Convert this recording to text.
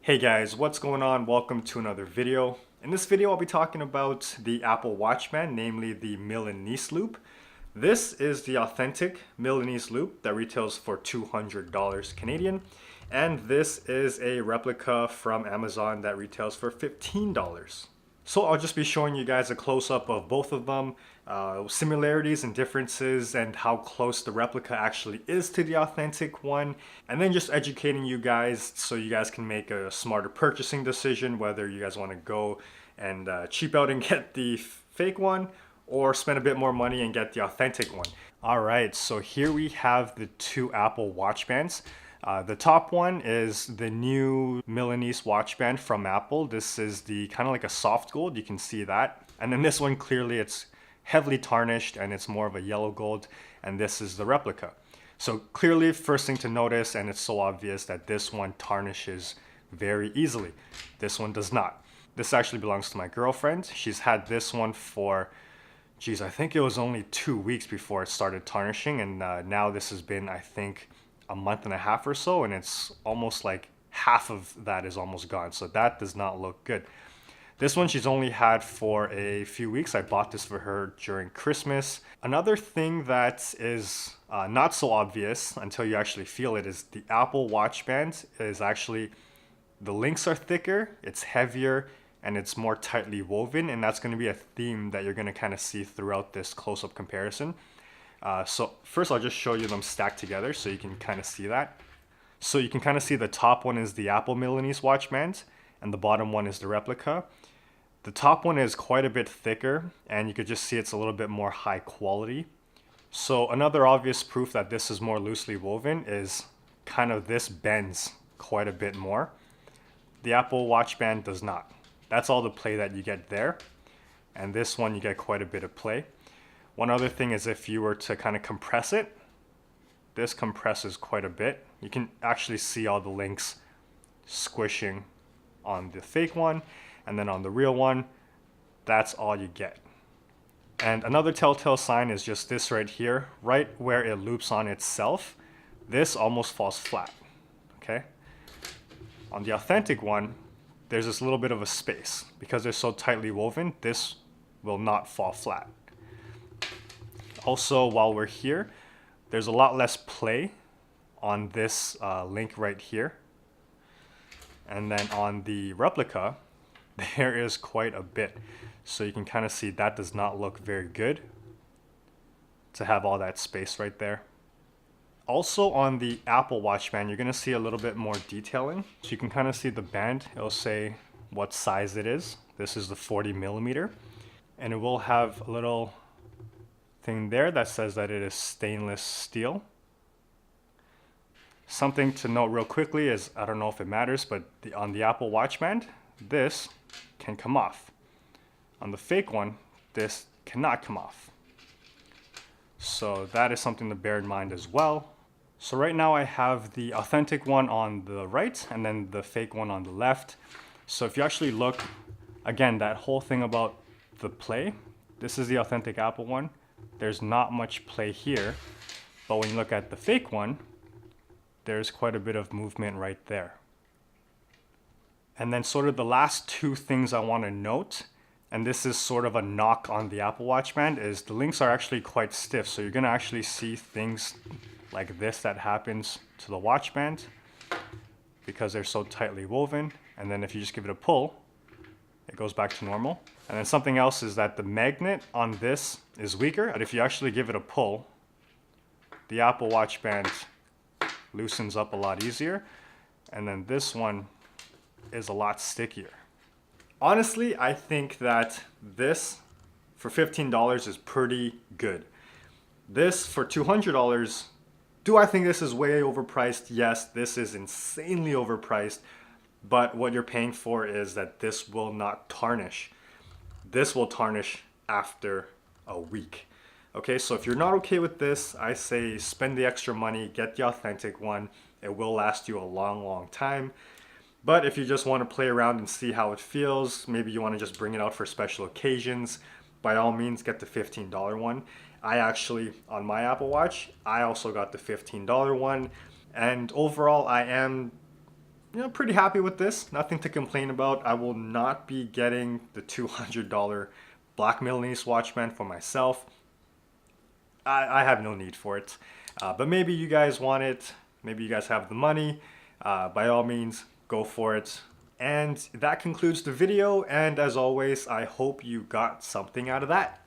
Hey guys, what's going on? Welcome to another video. In this video, I'll be talking about the Apple Watch band, namely the Milanese loop. This is the authentic Milanese loop that retails for $200 Canadian, and this is a replica from Amazon that retails for $15. So I'll just be showing you guys a close-up of both of them, similarities and differences, and how close the replica actually is to the authentic one, and then just educating you guys so you guys can make a smarter purchasing decision, whether you guys want to go and cheap out and get the fake one, or spend a bit more money and get the authentic one. Alright, so here we have the two Apple Watch bands. The top one is the new Milanese watch band from Apple. This is the kind of like a soft gold, you can see that. And then this one, clearly it's heavily tarnished and it's more of a yellow gold, and this is the replica. So clearly, first thing to notice, and it's so obvious, that this one tarnishes very easily. This one does not. This actually belongs to my girlfriend. She's had this one for, geez, I think it was only 2 weeks before it started tarnishing, and now this has been, I think, a month and a half or so, and it's almost like half of that is almost gone. So that does not look good. This one she's only had for a few weeks. I bought this for her during Christmas. Another thing that is not so obvious until you actually feel it is the Apple Watch band is actually, the links are thicker, it's heavier, and it's more tightly woven, and that's going to be a theme that you're going to kind of see throughout this close-up comparison. So first I'll just show you them stacked together so you can kind of see that. So you can kind of see the top one is the Apple Milanese watch band and the bottom one is the replica. The top one is quite a bit thicker and you could just see it's a little bit more high quality. So another obvious proof that this is more loosely woven is kind of this bends quite a bit more. The Apple watch band does not. That's all the play that you get there. And this one you get quite a bit of play. One other thing is if you were to kind of compress it, this compresses quite a bit. You can actually see all the links squishing on the fake one, and then on the real one, that's all you get. And another telltale sign is just this right here, right where it loops on itself. This almost falls flat, okay? On the authentic one, there's this little bit of a space. Because they're so tightly woven, this will not fall flat. Also, while we're here, there's a lot less play on this link right here. And then on the replica, there is quite a bit. So you can kind of see that does not look very good to have all that space right there. Also on the Apple Watch band, you're going to see a little bit more detailing. So you can kind of see the band. It'll say what size it is. This is the 40 millimeter. And it will have a little thing there that says that it is stainless steel. Something to note real quickly is, I don't know if it matters, but on the Apple Watch band, this can come off. On the fake one, this cannot come off. So that is something to bear in mind as well. So right now I have the authentic one on the right and then the fake one on the left. So if you actually look, again, that whole thing about the play, this is the authentic Apple one. There's not much play here, but when you look at the fake one, there's quite a bit of movement right there. And then sort of the last two things I want to note, and this is sort of a knock on the Apple Watch band, is the links are actually quite stiff. So you're going to actually see things like this that happens to the watch band because they're so tightly woven. And then if you just give it a pull, it goes back to normal. And then something else is that the magnet on this is weaker, but if you actually give it a pull, the Apple Watch band loosens up a lot easier. And then this one is a lot stickier. Honestly, I think that this for $15 is pretty good. This for $200, do I think this is way overpriced? Yes, this is insanely overpriced. But what you're paying for is that this will not tarnish. This will tarnish after a week. Okay, so if you're not okay with this, I say spend the extra money, get the authentic one. It will last you a long, long time. But if you just want to play around and see how it feels, maybe you want to just bring it out for special occasions, by all means get the $15 one. I actually, on my Apple Watch, I also got the $15 one. And overall, I am pretty happy with this. Nothing to complain about. I will not be getting the $200 black Milanese watchman for myself. I have no need for it. But maybe you guys want it. Maybe you guys have the money. By all means, go for it. And that concludes the video. And as always, I hope you got something out of that.